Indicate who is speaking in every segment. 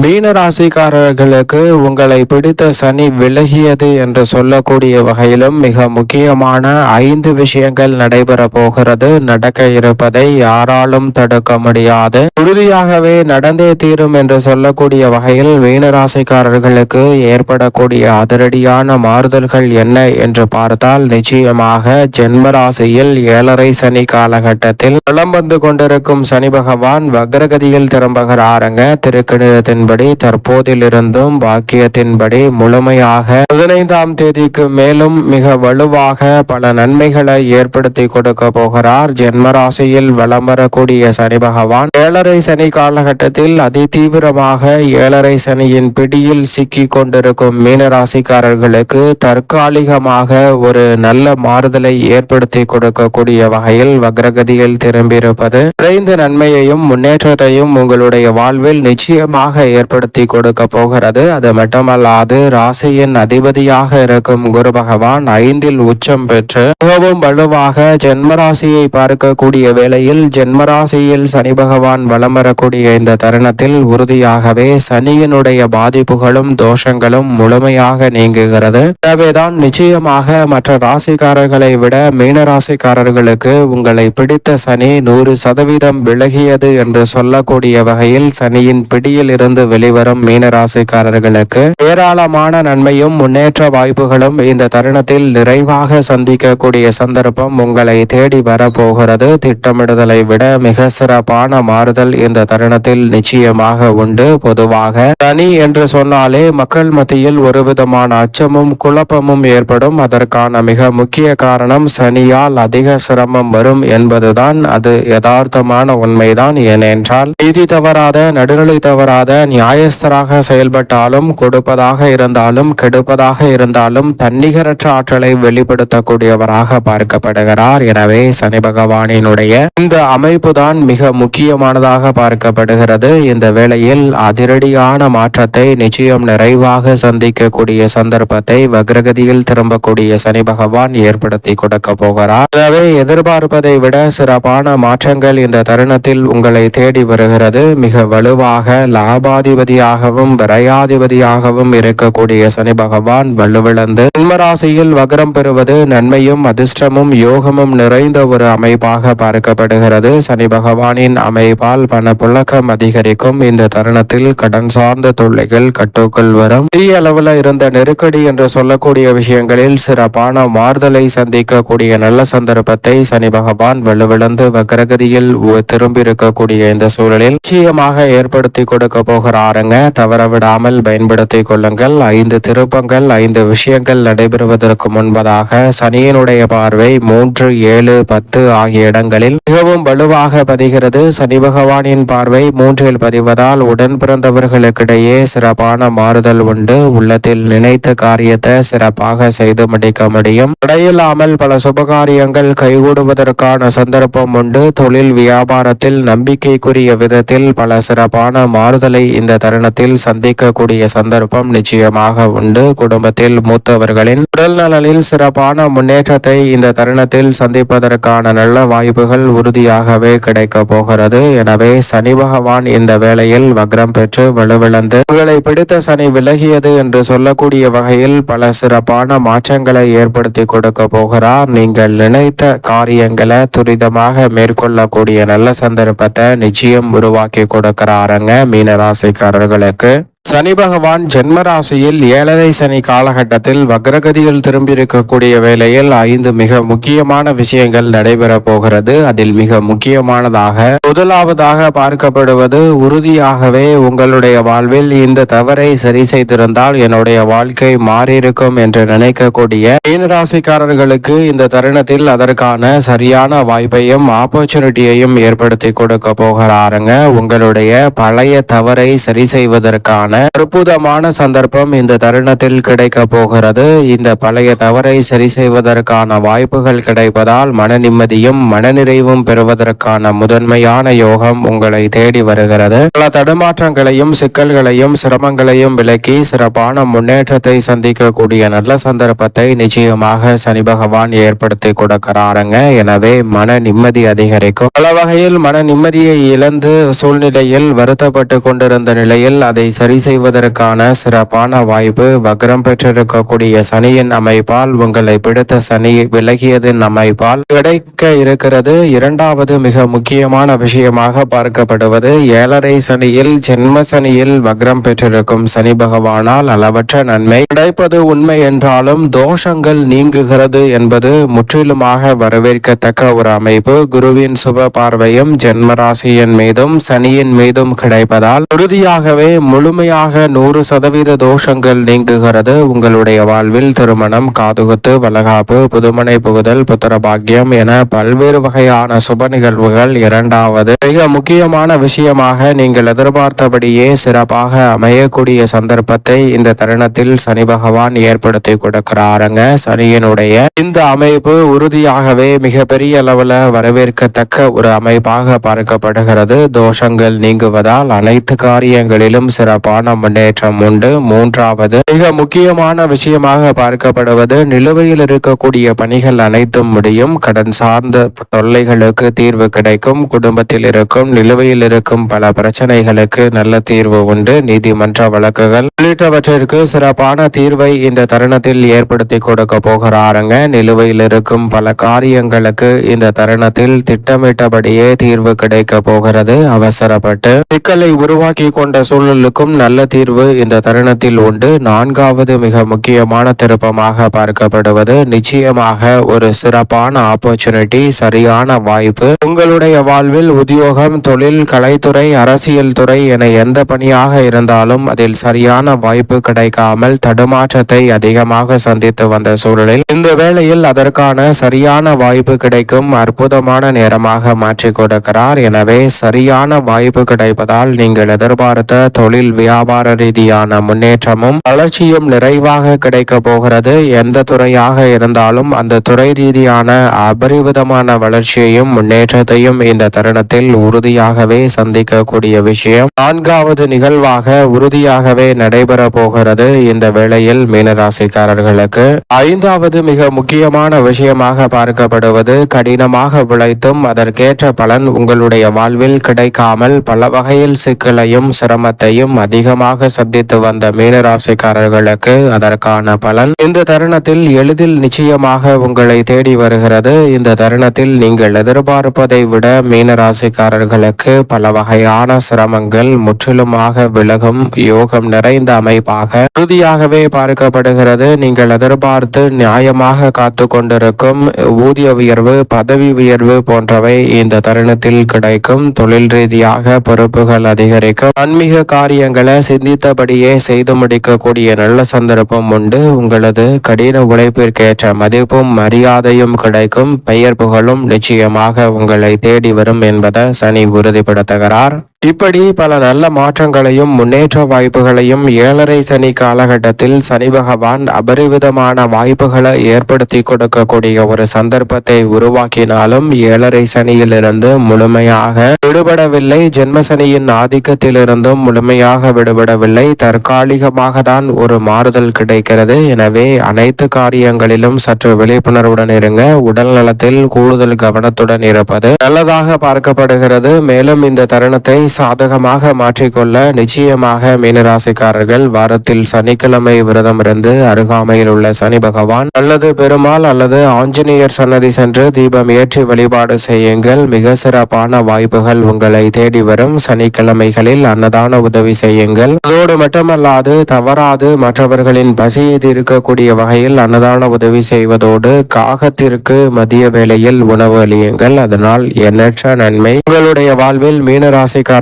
Speaker 1: மீன ராசிக்காரர்களுக்கு உங்களை பிடித்த சனி விலகியது என்று சொல்லக்கூடிய வகையிலும் மிக முக்கியமான 5 விஷயங்கள் நடைபெற போகிறது. நடக்க இருப்பதை யாராலும் தடுக்க முடியாது, உறுதியாகவே நடந்தே தீரும் என்று சொல்லக்கூடிய வகையில் மீன ராசிக்காரர்களுக்கு ஏற்படக்கூடிய அதிரடியான மாறுதல்கள் என்ன என்று பார்த்தால், நிச்சயமாக ஜென்ம ராசியில் 7.5 சனி காலகட்டத்தில் வலம் வந்து கொண்டிருக்கும் சனி பகவான் வக்ரகதியில் திரும்புகிறாருங்க. திருக்கணிதத்தின் தற்போதிலிருந்தும் பாக்கியத்தின்படி முழுமையாக 15ஆம் தேதிக்கு மேலும் மிக வலுவாக பல நன்மைகளை ஏற்படுத்தி கொடுக்க போகிறார். ஜென்மராசியில் வலம் வரக்கூடிய சனி பகவான் 7.5 சனி காலகட்டத்தில் அதிதீவிரமாக 7.5 சனியின் பிடியில் சிக்கி கொண்டிருக்கும் மீனராசிக்காரர்களுக்கு தற்காலிகமாக ஒரு நல்ல மாறுதலை ஏற்படுத்தி கொடுக்கக்கூடிய வகையில் வக்ரகதியில் திரும்பியிருப்பது நிறைந்த நன்மையையும் முன்னேற்றத்தையும் உங்களுடைய வாழ்வில் நிச்சயமாக ஏற்படுத்தி கொடுக்க போகிறது. அது மட்டுமல்லாது ராசியின் அதிபதியாக இருக்கும் குரு பகவான் 5இல் உச்சம் பெற்று மிகவும் வலுவாக ஜென்மராசியை பார்க்கக்கூடிய வேளையில் ஜென்மராசியில் சனி பகவான் வலம் வரக்கூடிய இந்த தருணத்தில் உறுதியாகவே சனியினுடைய பாதிப்புகளும் தோஷங்களும் முழுமையாக நீங்குகிறது. எனவேதான் நிச்சயமாக மற்ற ராசிக்காரர்களை விட மீன ராசிக்காரர்களுக்கு உங்களை பிடித்த சனி 100% விலகியது என்று சொல்லக்கூடிய வகையில் சனியின் பிடியில் இருந்து வெளிவரும் மீனராசிக்காரர்களுக்கு ஏராளமான நன்மையும் முன்னேற்ற வாய்ப்புகளும் இந்த தருணத்தில் நிறைவாக சந்திக்கக்கூடிய சந்தர்ப்பம் உங்களை தேடி வரப்போகிறது. திட்டமிடுதலை விட மிக சிறப்பான மாறுதல் இந்த தருணத்தில் நிச்சயமாக உண்டு. பொதுவாக சனி என்று சொன்னாலே மக்கள் மத்தியில் ஒரு விதமான அச்சமும் குழப்பமும் ஏற்படும். அதற்கான மிக முக்கிய காரணம் சனியால் அதிக சிரமம் வரும் என்பதுதான். அது யதார்த்தமான உண்மைதான். ஏனென்றால் நீதி தவறாத, நடுநிலை தவறாத, நியாயஸ்தராக செயல்பட்டாலும், கொடுப்பதாக இருந்தாலும், கெடுப்பதாக இருந்தாலும் தன்னிகரற்ற ஆற்றலை வெளிப்படுத்தக்கூடியவராக பார்க்கப்படுகிறார். எனவே சனி பகவானினுடைய இந்த அமைப்பு தான் மிக முக்கியமானதாக பார்க்கப்படுகிறது. இந்த வேளையில் அதிரடியான மாற்றத்தை நிச்சயம் நிறைவாக சந்திக்கக்கூடிய சந்தர்ப்பத்தை வக்ரகதியில் திரும்பக்கூடிய சனி பகவான் ஏற்படுத்தி கொடுக்க போகிறார். எனவே எதிர்பார்ப்பதை விட சிறப்பான மாற்றங்கள் இந்த தருணத்தில் உங்களை தேடி வருகிறது. மிக வலுவாக லாபாதிபதியாகவும் விரையாதிபதியாகவும் இருக்கக்கூடிய சனி பகவான் வலுவிழந்து ஜென்மராசியில் வக்ரம் பெறுவது நன்மையும் அதிர்ஷ்டமும் யோகமும் நிறைந்த ஒரு அமைப்பாக பார்க்கப்படுகிறது. சனி பகவானின் அமைப்பால் பணப்புழக்கம் அதிகரிக்கும். இந்த தருணத்தில் கடன் சார்ந்த தொல்லைகள் கட்டுக்குள் வரும். பெரிய அளவில் இருந்த நெருக்கடி என்று சொல்லக்கூடிய விஷயங்களில் சிறப்பான மாறுதலை சந்திக்கக்கூடிய நல்ல சந்தர்ப்பத்தை சனி பகவான் வலுவிழந்து வக்ரகதியில் திரும்பி இருக்கக்கூடிய இந்த சூழலில் நிச்சயமாக ஏற்படுத்தி கொடுக்க போகிறாருங்க. தவறவிடாமல் பயன்படுத்தி கொள்ளுங்கள். 5 திருப்பங்கள் 5 விஷயங்கள் நடைபெறுவதற்கு முன்பதாக சனியினுடைய பார்வை 3, 7, 10 ஆகிய இடங்களில் மிகவும் வலுவாக பதிகிறது. சனி பகவானின் பார்வை 3இல் பதிவதால் உடன் பிறந்தவர்களுக்கிடையே சிறப்பான மாறுதல் உண்டு. உள்ளத்தில் நினைத்த காரியத்தை சிறப்பாக செய்து முடிக்க முடியும். தடையில்லாமல் பல சுபகாரியங்கள் கைகூடுவதற்கான சந்தர்ப்பம் உண்டு. தொழில் வியாபாரத்தில் நம்பிக்கைக்குரிய விதத்தில் பல சிறப்பான மாறுதலை இந்த தருணத்தில் சந்திக்கக்கூடிய சந்தர்ப்பம் நிச்சயமாக உண்டு. குடும்பத்தில் மூத்தவர்களின் உடல் நலனில் சிறப்பான முன்னேற்றத்தை இந்த தருணத்தில் சந்திப்பதற்கான நல்ல வாய்ப்புகள் உறுதியாகவே கிடைக்க போகிறது. எனவே சனி பகவான் இந்த வேளையில் வக்ரம் பெற்று வலுவிழந்து உங்களை பிடித்த சனி விலகியது என்று சொல்லக்கூடிய வகையில் பல சிறப்பான மாற்றங்களை ஏற்படுத்தி கொடுக்க போகிறார். நீங்கள் நினைத்த காரியங்களை துரிதமாக மேற்கொள்ளக்கூடிய நல்ல சந்தர்ப்பத்தை நிச்சயம் உருவாக்கி கொடுக்கிறாருங்க மீனராசிக்காரர்களுக்கு. சனி பகவான் ஜென்மராசியில் 7.5 சனி காலகட்டத்தில் வக்ரகதியில் திரும்பியிருக்கக்கூடிய வேளையில் 5 மிக முக்கியமான விஷயங்கள் நடைபெற போகிறது. அதில் மிக முக்கியமானதாக முதலாவதாக பார்க்கப்படுவது, உறுதியாகவே உங்களுடைய வாழ்வில் இந்த தவறை சரி செய்திருந்தால் என்னுடைய வாழ்க்கை மாறியிருக்கும் என்று நினைக்கக்கூடிய மீனராசிக்காரர்களுக்கு இந்த தருணத்தில் அதற்கான சரியான வாய்ப்பையும் ஆப்பர்ச்சுனிட்டியையும் ஏற்படுத்தி கொடுக்க போகிறாருங்க. உங்களுடைய பழைய தவறை சரி செய்வதற்கான அற்புதமான சந்தர்ப்பம் இந்த தருணத்தில் கிடைக்க போகிறது. இந்த பழைய தவறை சரி செய்வதற்கான வாய்ப்புகள் கிடைப்பதால் மன நிம்மதியும் மனநிறைவும் பெறுவதற்கான முதன்மையான யோகம் உங்களை தேடி வருகிறது. பல தடுமாற்றங்களையும் சிக்கல்களையும் சிரமங்களையும் விலக்கி சிறப்பான முன்னேற்றத்தை சந்திக்கக்கூடிய நல்ல சந்தர்ப்பத்தை நிச்சயமாக சனி பகவான் ஏற்படுத்தி கொடுக்கிறாருங்க. எனவே மன நிம்மதி அதிகரிக்கும். பல வகையில் மன நிம்மதியை இழந்து சூழ்நிலையில் வருத்தப்பட்டு கொண்டிருந்த நிலையில் அதை சரி செய்வதற்கான சிறப்பான வாய்ப்பு வக்ரம் பெற்றிருக்கக்கூடிய சனியின் அமைப்பால் உங்களை பிடித்த சனி விலகியதின் அமைப்பால் கிடைக்க இருக்கிறது. இரண்டாவது மிக முக்கியமான விஷயமாக பார்க்கப்படுவது ஏழரை சனியில் ஜென்ம சனியில் வக்ரம் பெற்றிருக்கும் சனி பகவானால் அளவற்ற நன்மை கிடைப்பது உண்மை என்றாலும் தோஷங்கள் நீங்குகிறது என்பது முற்றிலுமாக வரவேற்கத்தக்க ஒரு அமைப்பு. குருவின் சுப பார்வையும் ஜென்மராசியின் மீதும் சனியின் மீதும் கிடைப்பதால் உறுதியாகவே முழுமையாக 100% தோஷங்கள் நீங்குகிறது. உங்களுடைய வாழ்வில் திருமணம், காதுகுத்து, வளகாப்பு, புதுமனை புகுதல், புத்திர பாக்கியம் என பல்வேறு வகையான சுப நிகழ்வுகள் இரண்டாவது மிக முக்கியமான விஷயமாக நீங்கள் எதிர்பார்த்தபடியே சிறப்பாக அமையக்கூடிய சந்தர்ப்பத்தை இந்த தருணத்தில் சனி பகவான் ஏற்படுத்தி கொடுக்கிறாருங்க. சனியினுடைய இந்த அமைப்பு உறுதியாகவே மிகப்பெரிய அளவில் வரவேற்கத்தக்க ஒரு அமைப்பாக பார்க்கப்படுகிறது. தோஷங்கள் நீங்குவதால் அனைத்து காரியங்களிலும் சிறப்பான முன்னேற்றம் உண்டு. மூன்றாவது மிக முக்கியமான விஷயமாக பார்க்கப்படுவது நிலுவையில் இருக்கக்கூடிய பணிகள் அனைத்தும் முடியும். கடன் சார்ந்த தொல்லைகளுக்கு தீர்வு கிடைக்கும். குடும்பத்தில் இருக்கும் நிலுவையில் இருக்கும் பல பிரச்சனைகளுக்கு நல்ல தீர்வு உண்டு. நீதிமன்ற வழக்குகள் உள்ளிட்டவற்றிற்கு சிறப்பான தீர்வை இந்த தருணத்தில் ஏற்படுத்தி கொடுக்க போகிறாருங்க. நிலுவையில் இருக்கும் பல காரியங்களுக்கு இந்த தருணத்தில் திட்டமிட்டபடியே தீர்வு கிடைக்க போகிறது. அவசரப்பட்டு சிக்கலை உருவாக்கி கொண்ட சூழலுக்கும் நல்ல தீர்வு இந்த தருணத்தில் உண்டு. நான்காவது மிக முக்கியமான திருப்பமாக பார்க்கப்படுவது நிச்சயமாக ஒரு சிறப்பான ஆப்பர்ச்சுனிட்டி, சரியான வாய்ப்பு. உங்களுடைய வாழ்வில் உத்தியோகம், தொழில், கலைத்துறை, அரசியல் துறை என எந்த பணியாக இருந்தாலும் அதில் சரியான வாய்ப்பு கிடைக்காமல் தடுமாற்றத்தை அதிகமாக சந்தித்து வந்த சூழலில் இந்த வேளையில் அதற்கான சரியான வாய்ப்பு கிடைக்கும் அற்புதமான நேரமாக மாற்றி கொடுக்கிறார். எனவே சரியான வாய்ப்பு கிடைப்பதால் நீங்கள் எதிர்பார்த்த தொழில் வியாபார ரீதியான முன்னேற்றமும் வளர்ச்சியும் நிறைவாக கிடைக்க போகிறது. எந்த துறையாக இருந்தாலும் அந்த துறை ரீதியான அபரிவிதமான வளர்ச்சியையும் முன்னேற்றத்தையும் இந்த தருணத்தில் உறுதியாகவே சந்திக்கக்கூடிய விஷயம் நான்காவது நிகழ்வாக உறுதியாகவே நடைபெற போகிறது. இந்த வேளையில் மீனராசிக்காரர்களுக்கு ஐந்தாவது மிக முக்கியமான விஷயமாக பார்க்கப்படுவது கடினமாக உழைத்தும் அதற்கேற்ற பலன் உங்களுடைய வாழ்வில் கிடைக்காமல் பல வகையில் சிக்கலையும் சிரமத்தையும் அதிகமாக சந்தித்து வந்த மீனராசிக்காரர்களுக்கு அதற்கான பலன் இந்த தருணத்தில் எளிதில் நிச்சயமாக உங்களை தேடி வருகிறது. இந்த தருணத்தில் நீங்கள் எதிர்பார்ப்பதை விட மீனராசிக்காரர்களுக்கு பல வகையான சிரமங்கள் முற்றிலுமாக விலகும் யோகம் நிறைந்த அமைப்பாக உறுதியாகவே பார்க்கப்படுகிறது. நீங்கள் எதிர்பார்த்து நியாயமாக காத்து கொண்டிருக்கும் ஊதிய உயர்வு, பதவி உயர்வு போன்றவை இந்த தருணத்தில் கிடைக்கும். தொழில் ரீதியாக பொறுப்புகள் அதிகரிக்கும். ஆன்மீக காரியங்களை சிந்தித்தபடியே செய்து முடிக்கக்கூடிய நல்ல சந்தர்ப்பம் உண்டு. உங்களது கடின உழைப்பிற்கேற்ற மதிப்பும் மரியாதையும் கிடைக்கும். பெயர் புகழும் நிச்சயமாக உங்களை தேடி வரும் என்பதை சனி உறுதிப்படுத்துகிறார். இப்படி பல நல்ல மாற்றங்களையும் முன்னேற்ற வாய்ப்புகளையும் ஏழரை சனி காலகட்டத்தில் சனி பகவான் அபரிவிதமான வாய்ப்புகளை ஏற்படுத்தி கொடுக்கக்கூடிய ஒரு சந்தர்ப்பத்தை உருவாக்கினாலும் ஏழரை சனியிலிருந்து முழுமையாக விடுபடவில்லை. ஜென்மசனியின் ஆதிக்கத்திலிருந்தும் முழுமையாக விடுபடவில்லை. தற்காலிகமாக தான் ஒரு மாறுதல் கிடைக்கிறது. எனவே அனைத்து காரியங்களிலும் சற்று விழிப்புணர்வுடன் இருங்க. உடல் நலத்தில் கூடுதல் கவனத்துடன் இருப்பது நல்லதாக பார்க்கப்படுகிறது. மேலும் இந்த தருணத்தை சாதகமாக மாற்றிக்கொள்ள நிச்சயமாக மீனராசிக்காரர்கள் வாரத்தில் சனிக்கிழமை விரதம் இருந்து அருகாமையில் உள்ள சனி பகவான் அல்லது பெருமாள் அல்லது ஆஞ்சநேயர் சன்னதி சென்று தீபம் ஏற்றி வழிபாடு செய்யுங்கள். மிக சிறப்பான வாய்ப்புகள் உங்களை தேடி வரும். சனிக்கிழமைகளில் அன்னதான உதவி செய்யுங்கள். அதோடு மட்டுமல்லாது தவறாது மற்றவர்களின் பசியை தீர்க்கக்கூடிய வகையில் அன்னதான உதவி செய்வதோடு காகத்திற்கு மதிய வேளையில் உணவு அளியுங்கள். அதனால் எண்ணற்ற நன்மை உங்களுடைய வாழ்வில் மீனராசிக்காரர்களுக்கு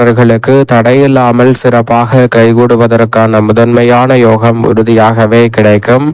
Speaker 1: தடையில்லாமல் சிறப்பாக கைகூடுவதற்கான முதன்மையான யோகம் உறுதியாகவே கிடைக்கும்.